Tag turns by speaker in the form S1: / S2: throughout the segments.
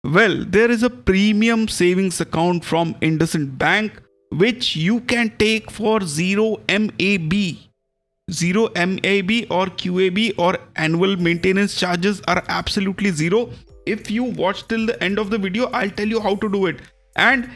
S1: Well, there is a premium savings account from IndusInd Bank which you can take for 0 MAB. 0 MAB or QAB or annual maintenance charges are absolutely zero. If you watch till the end of the video, I'll tell you how to do it. And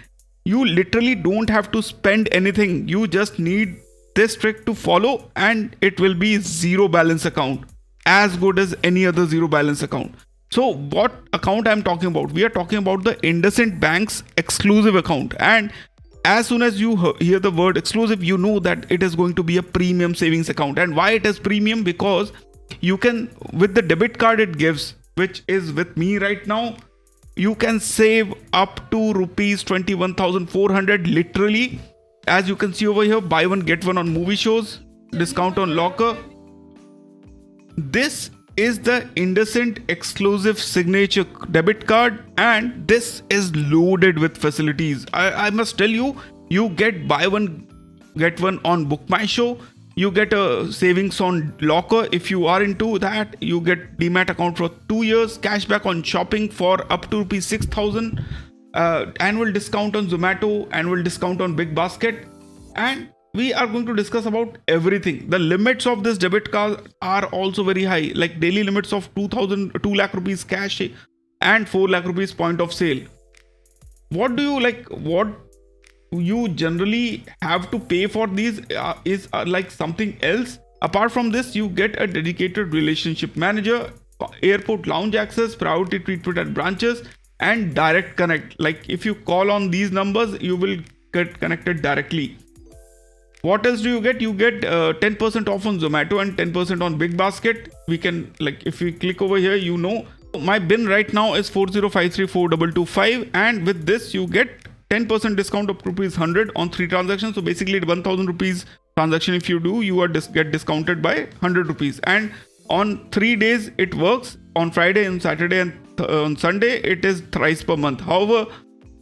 S1: you literally don't have to spend anything. You just need this trick to follow and it will be zero balance account, as good as any other zero balance account. So what account I'm talking about? We are talking about the IndusInd Bank's exclusive account. And as soon as you hear the word exclusive, you know that it is going to be a premium savings account. And why it is premium? Because you can, with the debit card it gives, which is with me right now, you can save up to rupees 21,400 literally. As you can see over here, buy one get one on movie shows, discount on locker. This is the IndusInd exclusive signature debit card, and this is loaded with facilities. I must tell you, you get buy one get one on Book My Show. You get a savings on locker if you are into that. You get Demat account for 2 years, cashback on shopping for up to rupees 6,000, annual discount on Zomato, annual discount on Big Basket, and we are going to discuss about everything. The limits of this debit card are also very high, like daily limits of 2 lakh rupees cash and 4 lakh rupees point of sale. What do you like? What you generally have to pay for these is like something else. Apart from this, you get a dedicated relationship manager, airport lounge access, priority treatment at branches, and direct connect. Like if you call on these numbers, you will get connected directly. What else do you get? You get 10% off on Zomato and 10% on Big Basket. We can, like, if we click over here, you know, my bin right now is 40534225, and with this you get 10% discount of rupees 100 on 3 transactions. So basically 1000 rupees transaction if you do, you are get discounted by 100 rupees. And on 3 days it works, on Friday and Saturday and on Sunday it is thrice per month. However,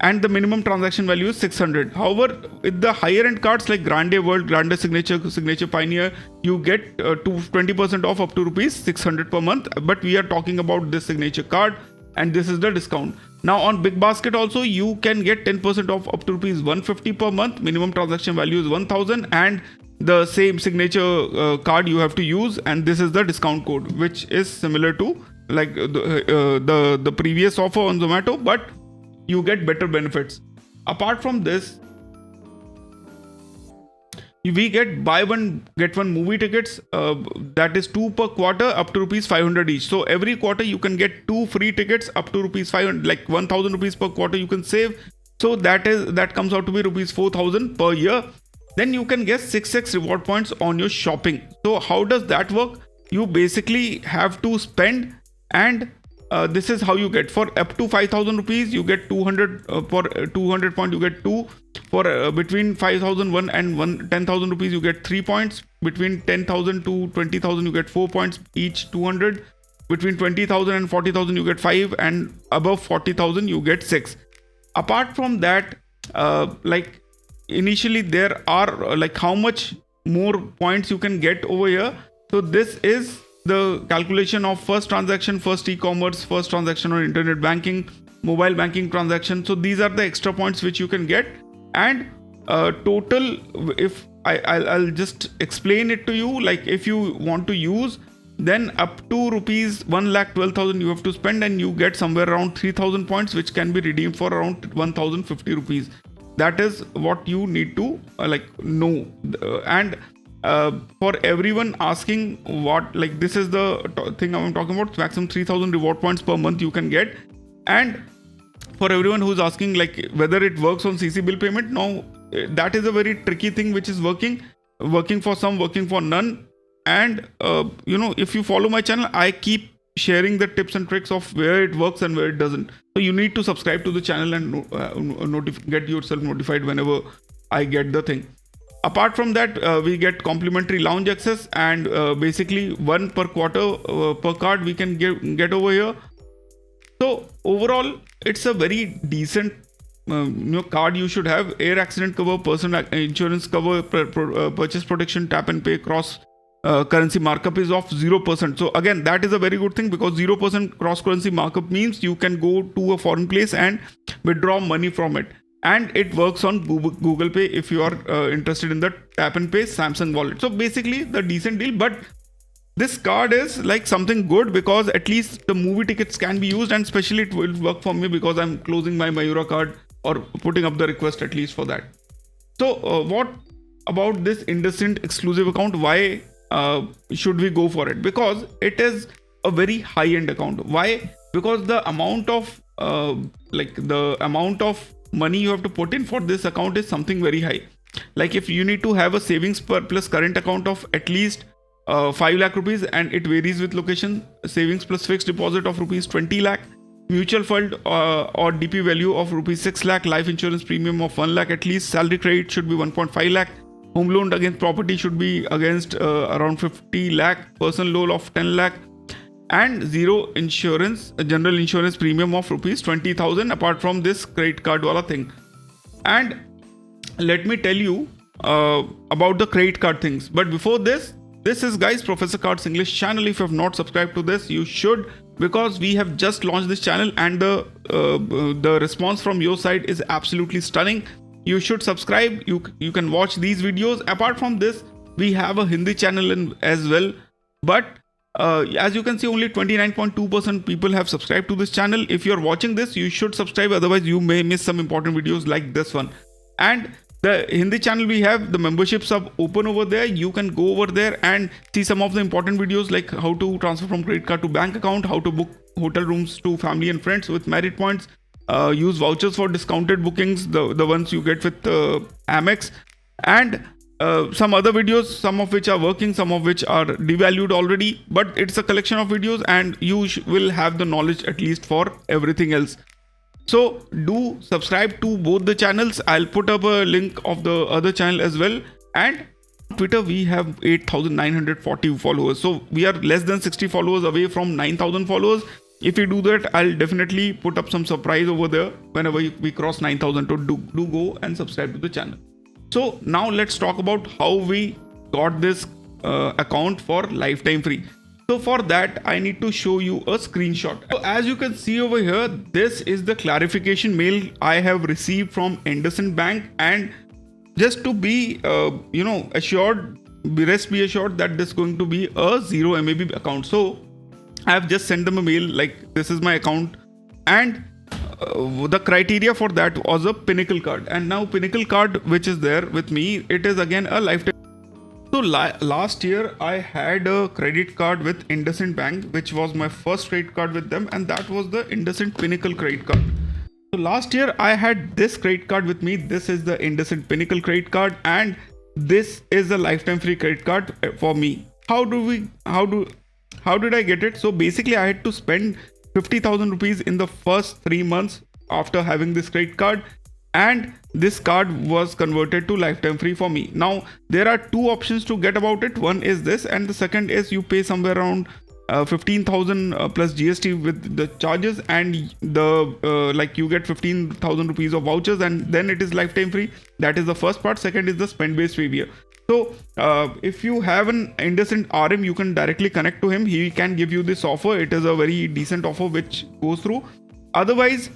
S1: and the minimum transaction value is 600. However, with the higher end cards like Grande World, Grande Signature, Signature Pioneer, you get 20% off up to rupees 600 per month. But we are talking about this signature card, and this is the discount. Now on Big Basket also, you can get 10% off up to rupees 150 per month. Minimum transaction value is 1000, and the same signature card you have to use, and this is the discount code, which is similar to like the previous offer on Zomato, but you get better benefits. Apart from this, we get buy one get one movie tickets, that is 2 per quarter up to rupees 500 each. So every quarter you can get 2 free tickets up to rupees 500, like 1000 rupees per quarter you can save. So that comes out to be rupees 4000 per year. Then you can get 6x reward points on your shopping. So how does that work? You basically have to spend, and this is how you get. For up to 5000 rupees you get 200, for 200 point you get 2. For between 5001 and 10,000 rupees you get 3 points. Between 10,000 to 20,000 you get 4 points each, 200. Between 20,000 and 40,000 you get 5, and above 40,000 you get 6. Apart from that, like initially there are like how much more points you can get over here. So this is the calculation of first transaction, first e-commerce, first transaction on internet banking, mobile banking transaction. So these are the extra points which you can get. And total, if I'll just explain it to you, like if you want to use, then up to rupees 1,12,000 you have to spend, and you get somewhere around 3000 points which can be redeemed for around 1050 rupees. That is what you need to know. And for everyone asking what, like, this is the thing I'm talking about, maximum 3000 reward points per month you can get. And for everyone who's asking like whether it works on CC bill payment, no, that is a very tricky thing which is working for some, working for none. And if you follow my channel, I keep sharing the tips and tricks of where it works and where it doesn't. So you need to subscribe to the channel and get yourself notified whenever I get the thing. Apart from that, we get complimentary lounge access, and basically 1 per quarter per card we can get over here. So overall, it's a very decent card you should have. Air accident cover, personal insurance cover, purchase protection, tap and pay, cross currency markup is of 0%. So again, that is a very good thing, because 0% cross currency markup means you can go to a foreign place and withdraw money from it. And it works on Google Pay if you are interested in the tap and pay Samsung wallet. So basically the decent deal. But this card is like something good, because at least the movie tickets can be used, and especially it will work for me because I'm closing my Mayura card or putting up the request at least for that. So what about this IndusInd exclusive account? Why should we go for it? Because it is a very high-end account. Why? Because the amount of money you have to put in for this account is something very high. Like if you need to have a savings plus current account of at least 5 lakh rupees, and it varies with location, savings plus fixed deposit of rupees 20 lakh, mutual fund or DP value of rupees 6 lakh, life insurance premium of 1 lakh at least, salary credit should be 1.5 lakh, home loan against property should be against around 50 lakh, personal loan of 10 lakh, and zero insurance, general insurance premium of rupees 20,000 apart from this credit card wala thing. And let me tell you about the credit card things. But before this is guys Professor Cards English channel. If you have not subscribed to this, you should, because we have just launched this channel and the response from your side is absolutely stunning. You should subscribe. You can watch these videos. Apart from this, we have a Hindi channel as well, but as you can see, only 29.2% people have subscribed to this channel. If you're watching this, you should subscribe, otherwise you may miss some important videos like this one. And the Hindi channel, we have the memberships are open over there. You can go over there and see some of the important videos, like how to transfer from credit card to bank account, how to book hotel rooms to family and friends with merit points, use vouchers for discounted bookings, the ones you get with Amex, and some other videos, some of which are working, some of which are devalued already, but it's a collection of videos and you will have the knowledge at least for everything else. So do subscribe to both the channels. I'll put up a link of the other channel as well. And Twitter, we have 8,940 followers. So we are less than 60 followers away from 9,000 followers. If you do that, I'll definitely put up some surprise over there whenever we cross 9,000. So do go and subscribe to the channel. So now let's talk about how we got this account for lifetime free. So for that, I need to show you a screenshot. So as you can see over here, this is the clarification mail I have received from IndusInd Bank, and just to be assured, rest be assured that this is going to be a 0 MAB account. So I have just sent them a mail like this is my account, and the criteria for that was a Pinnacle card. And now Pinnacle card, which is there with me, it is again a lifetime. So last year I had a credit card with IndusInd Bank, which was my first credit card with them, and that was the IndusInd Pinnacle credit card. So last year I had this credit card with me. This is the IndusInd Pinnacle credit card, and this is a lifetime free credit card for me. How did I get it? So basically I had to spend 50,000 rupees in the first 3 months after having this credit card, and this card was converted to lifetime free for me. Now there are two options to get about it. One is this, and the second is you pay somewhere around 15,000 plus GST with the charges, and you get 15,000 rupees of vouchers, and then it is lifetime free. That is the first part. Second is the spend based waiver. So if you have an IndusInd RM, you can directly connect to him. He can give you this offer. It is a very decent offer which goes through. Otherwise,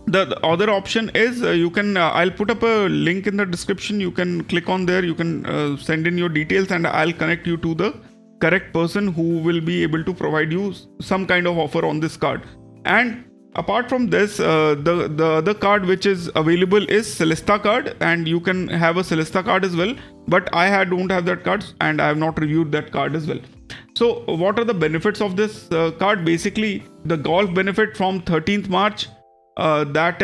S1: the other option is you can I'll put up a link in the description. You can click on there, you can send in your details, and I'll connect you to the correct person who will be able to provide you some kind of offer on this card. And apart from this, the other card which is available is Celesta card, and you can have a Celesta card as well, but I don't have that card and I have not reviewed that card as well. So what are the benefits of this card? Basically, the golf benefit from 13th March, that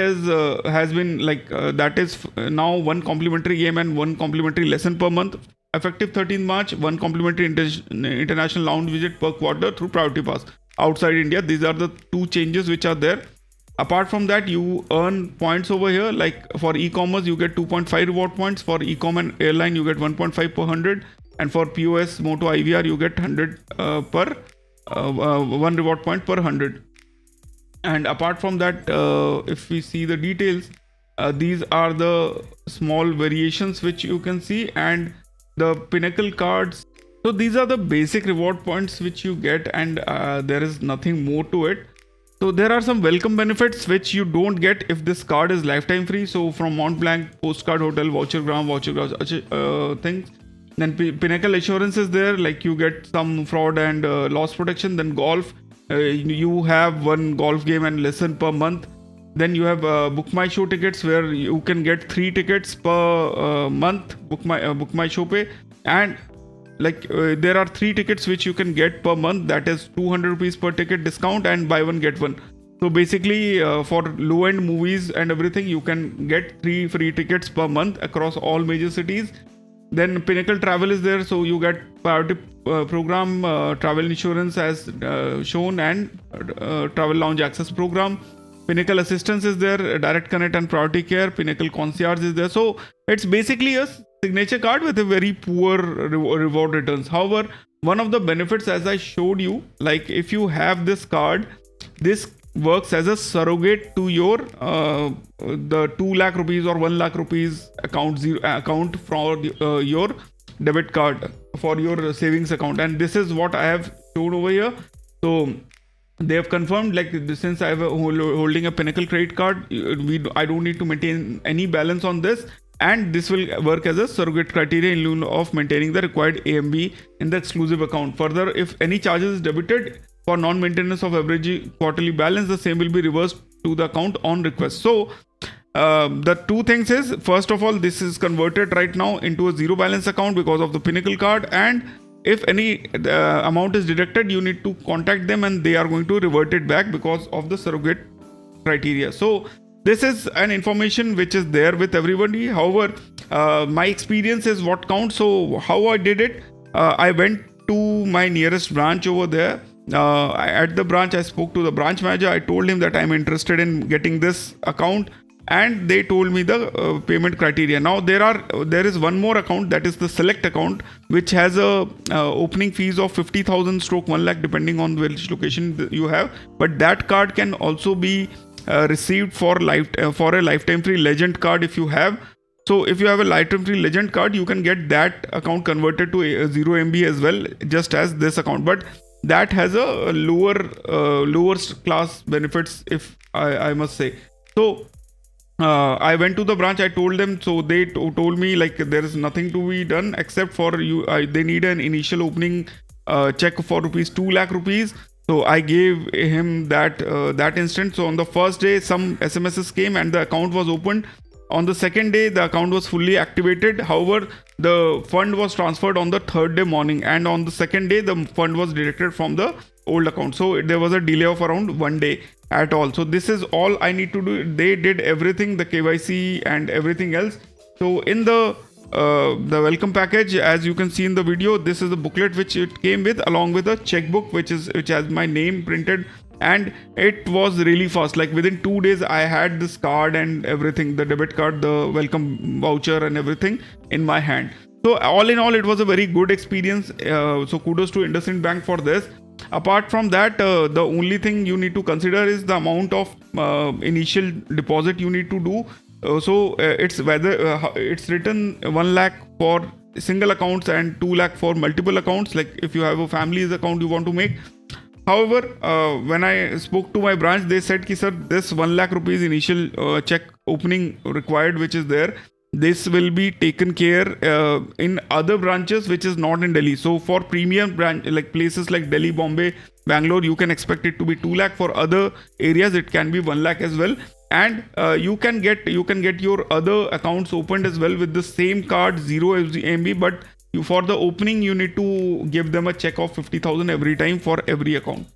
S1: is now one complimentary game and one complimentary lesson per month. Effective 13th March, one complimentary international lounge visit per quarter through Priority Pass outside India. These are the two changes which are there. Apart from that, you earn points over here. Like for e-commerce, you get 2.5 reward points. For e-com and airline, you get 1.5 per 100. And for POS, Moto IVR, you get 100 per 1 reward point per 100. And apart from that, if we see the details, these are the small variations which you can see. And the Pinnacle cards So these are the basic reward points which you get, and there is nothing more to it. So there are some welcome benefits which you don't get if this card is lifetime free. So from Mont Blanc, Postcard Hotel, voucher things. Then Pinnacle Assurance is there, like you get some fraud and loss protection. Then golf, you have one golf game and lesson per month. Then you have Book My Show tickets, where you can get 3 tickets per month. Book My Show pay, and there are 3 tickets which you can get per month. That is 200 rupees per ticket discount and buy one get one. So basically, for low end movies and everything, you can get 3 free tickets per month across all major cities. Then Pinnacle Travel is there, so you get priority program, travel insurance as shown, and travel lounge access program. Pinnacle Assistance is there, Direct Connect and Priority Care. Pinnacle Concierge is there. So it's basically a signature card with a very poor reward returns. However, one of the benefits, as I showed you, like if you have this card, this works as a surrogate to your the 2 lakh rupees or 1 lakh rupees account for your debit card, for your savings account. And this is what I have shown over here. So they have confirmed, like, since I have holding a Pinnacle credit card, I don't need to maintain any balance on this, and this will work as a surrogate criteria in lieu of maintaining the required AMB in the exclusive account. Further, if any charges is debited for non-maintenance of average quarterly balance, the same will be reversed to the account on request. So the two things is, first of all, this is converted right now into a zero balance account because of the Pinnacle card, and if any amount is deducted, you need to contact them and they are going to revert it back because of the surrogate criteria. So this is an information which is there with everybody. However, my experience is what counts. So how I did it, I went to my nearest branch over there. At the branch, I spoke to the branch manager. I told him that I'm interested in getting this account, and they told me the payment criteria. Now there is one more account, that is the select account, which has a opening fees of 50,000/1 lakh depending on which location you have. But that card can also be received for a lifetime free legend card if you have. So if you have a lifetime free legend card, you can get that account converted to a 0 MB as well, just as this account. But that has a lower class benefits, if I must say. So I went to the branch, I told them, so they told me like there is nothing to be done except for you. They need an initial opening check for ₹2 lakh. So I gave him that instant. So on the first day, some SMSs came and the account was opened. On the second day, the account was fully activated. However, the fund was transferred on the third day morning, and on the second day, the fund was deducted from the old account. So there was a delay of around 1 day at all. So this is all I need to do. They did everything, the KYC and everything else. So in the welcome package, as you can see in the video, this is the booklet which it came with, along with a checkbook which has my name printed. And it was really fast, like within 2 days I had this card and everything, the debit card, the welcome voucher and everything in my hand. So all in all, it was a very good experience. So kudos to IndusInd Bank for this. Apart from that, the only thing you need to consider is the amount of initial deposit you need to do. It's whether it's written 1 lakh for single accounts and 2 lakh for multiple accounts, like if you have a family's account you want to make. However, when I spoke to my branch, they said ki sir, this 1 lakh rupees initial check opening required, which is there, this will be taken care in other branches which is not in Delhi. So for premium branch, like places like Delhi, Bombay, Bangalore, you can expect it to be 2 lakh. For other areas, it can be 1 lakh as well. And you can get your other accounts opened as well with the same card, 0 MB, but for the opening you need to give them a check of 50,000 every time for every account.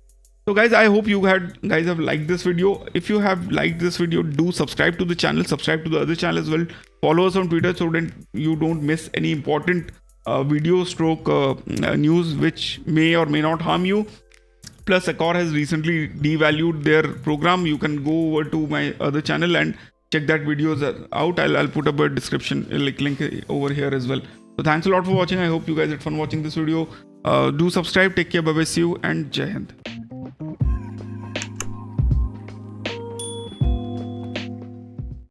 S1: So guys, I hope you guys have liked this video. If you have liked this video, do subscribe to the channel, subscribe to the other channel as well. Follow us on Twitter so that you don't miss any important video stroke news which may or may not harm you. Plus, Accor has recently devalued their program. You can go over to my other channel and check that videos out. I'll put up a description link over here as well. So thanks a lot for watching. I hope you guys had fun watching this video. Do subscribe. Take care. Bye bye. See you and Jai Hind.